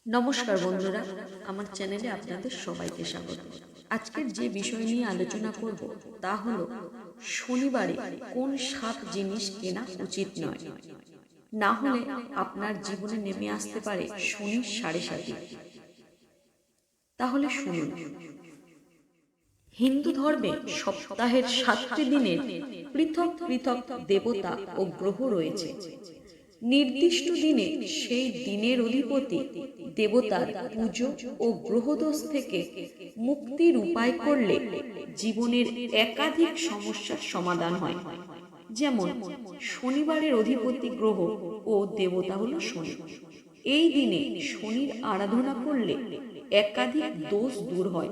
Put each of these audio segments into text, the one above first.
নমস্কার বন্ধুরা, আমার চ্যানেলে আপনাদের সবাইকে স্বাগত। আজকের যে বিষয় নিয়ে আলোচনা করব তা হলো শনিবারে কোন 7 জিনিস কেনা উচিত নয়, না হলে আপনার জীবনে নেমে আসতে পারে শনির 7.5। তাহলে শুনুন। হিন্দু ধর্মে সপ্তাহের 7টি দিনের পৃথক পৃথক দেবতা ও গ্রহ রয়েছে। নির্দিষ্ট দিনে সেই দিনের অধিপতি দেবতার পুজো ও গ্রহদোষ থেকে মুক্তির উপায় করলে জীবনের একাধিক সমস্যার সমাধান হয়। যেমন শনিবারের অধিপতি গ্রহ ও দেবতা হলো শনি। এই দিনে শনির আরাধনা করলে একাধিক দোষ দূর হয়।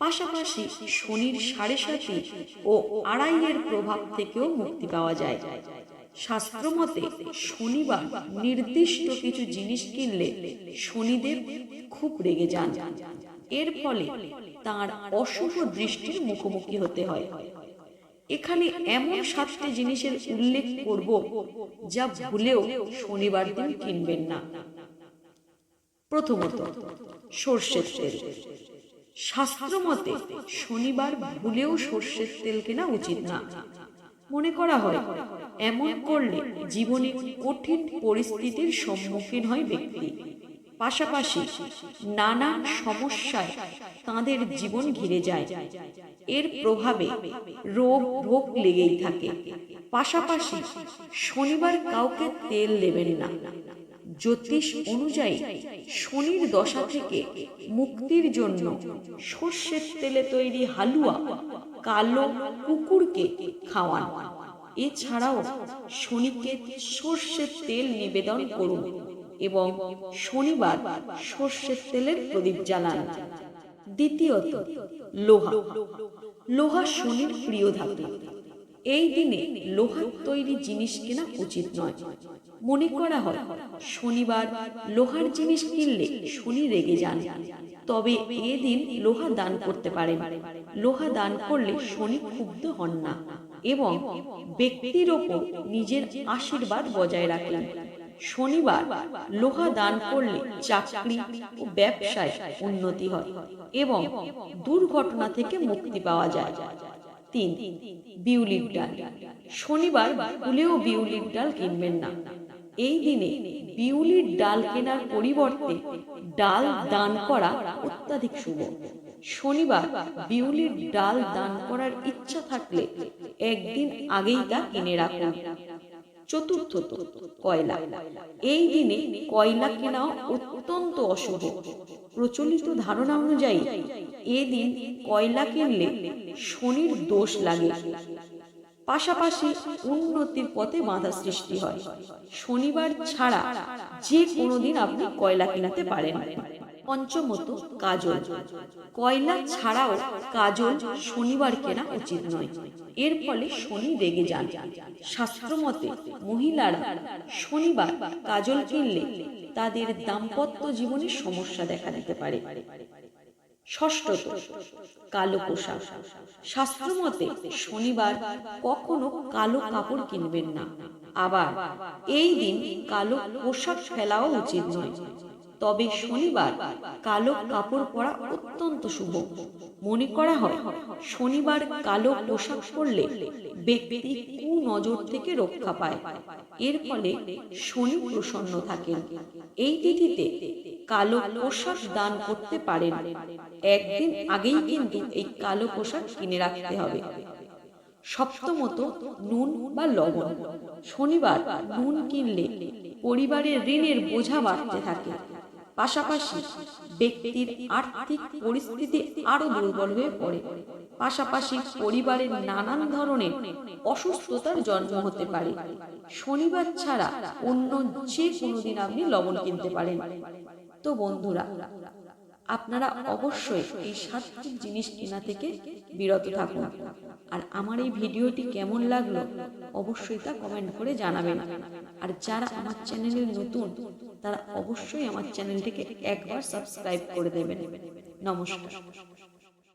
পাশাপাশি শনির 7.5 ও 2.5 প্রভাব থেকেও মুক্তি পাওয়া যায়। শাস্ত্রমতে শনিবার নির্দিষ্ট কিছু জিনিস কিনলে শনিদেব খুব রেগে যান। এর ফলে তার অশুভ দৃষ্টির মুখোমুখি হতে হয়। এখানে এমন 7টি জিনিসের উল্লেখ করব যা ভুলেও শনিবার দিন কিনবেন না। প্রথমত, সর্ষের তেল। শাস্ত্রমতে শনিবার ভুলেও সর্ষের তেল কেনা উচিত না। মনে করা হয় এমন করলে জীবনে কঠিন পরিস্থিতির সম্মুখীন হয় ব্যক্তি। পাশাপাশি নানা সমস্যায় তাদের জীবন ঘিরে যায়। এর প্রভাবে রোগ ভোগ লেগেই থাকে। পাশাপাশি শনিবার কাউকে তেল দেবেন না। জ্যোতিষ অনুযায়ী শনির দশা থেকে মুক্তির জন্য সর্ষের তেলে তৈরি হালুয়া কালো কুকুরকে খাওয়ান। এছাড়াও শনিকে সর্ষের তেল নিবেদন করুন এবং শনিবার সর্ষের তেলের প্রদীপ জ্বালান। দ্বিতীয়ত, লোহা। লোহা শনির প্রিয় ধাতু। এই দিনে লোহার তৈরি জিনিস কেনা উচিত নয়। মনে করা হয় শনিবার লোহার জিনিস কিনলে শনি রেগে যান। তবে এদিন লোহা দান করতে পারেন। লোহা দান করলে শনি ক্ষুব্ধ হন না এবং ব্যক্তির ওপর নিজের আশীর্বাদ বজায় রাখেন। শনিবার লোহা দান করলে চাকরি ও ব্যবসায় উন্নতি হয় এবং দুর্ঘটনা থেকে মুক্তি পাওয়া যায়। 3. বিউলির ডাল। শনিবার ভুলেও বিউলির ডাল কিনবেন না। এই দিনে বিউলির ডাল কেনার পরিবর্তে ডাল দান করা অত্যাধিক শুভ। শনিবার বিউলির ডাল দান করার ইচ্ছা থাকলে একদিন আগেই তা কিনে রাখুন। চতুর্থত, কয়লা। এই দিনে কয়লা কেনা অত্যন্ত অশুভ। প্রচলিত ধারণা অনুযায়ী এদিন কয়লা কিনলে শনির দোষ লাগে। পাশাপাশি উন্নতির পথে বাধা সৃষ্টি হয়। শনিবার ছাড়া যে কোনো দিন আপনি কয়লা কিনতে পারেন। পঞ্চমত, কাজল। কয়লা ছাড়াও কাজল শনিবার কেনা উচিত নয়। এর ফলে শনি রেগে যান। শাস্ত্রমতে মহিলারা শনিবার কাজল কিনলে তাদের দাম্পত্য জীবনে সমস্যা দেখা দিতে পারে। ষষ্ঠত, কালো পোশাক। শাস্ত্রমতে শনিবার কখনো কালো কাপড় কিনবেন না। আবার এই দিন কালো পোশাক ফেলাও উচিত নয়। তবে শনিবার কালো কাপড় পরা অত্যন্ত শুভ। মনে করা হয় শনিবার কালো পোশাক পরলে ব্যক্তি কুনজর থেকে রক্ষা পায়। এর ফলে শনি প্রসন্ন থাকেন। এই তিথিতে কালো পোশাক দান করতে পারেন। একদিন আগেই কিন্তু এই কালো পোশাক কিনে রাখতে হবে। সপ্তমত, নুন বা লবণ। শনিবার নুন কিনলে পরিবারের ঋণের বোঝা বাড়তে থাকে। পাশাপাশি ব্যক্তির আর্থিক পরিস্থিতি আরো দুর্বল হয়ে পড়ে। পাশাপাশি পরিবারের নানান ধরনের অসুস্থতার জন্ম হতে পারে। শনিবার ছাড়া অন্য যে কোনো দিন আপনি লবণ কিনতে পারেন। তো বন্ধুরা, আপনারা অবশ্যই এই 7টি জিনিস কেনা থেকে বিরত থাকুন। আর আমার এই ভিডিওটি কেমন লাগলো অবশ্যই তা কমেন্ট করে জানাবেন। আর যারা আমার চ্যানেলে নতুন তারা অবশ্যই আমার চ্যানেলটিকে একবার সাবস্ক্রাইব করে দেবেন। নমস্কার।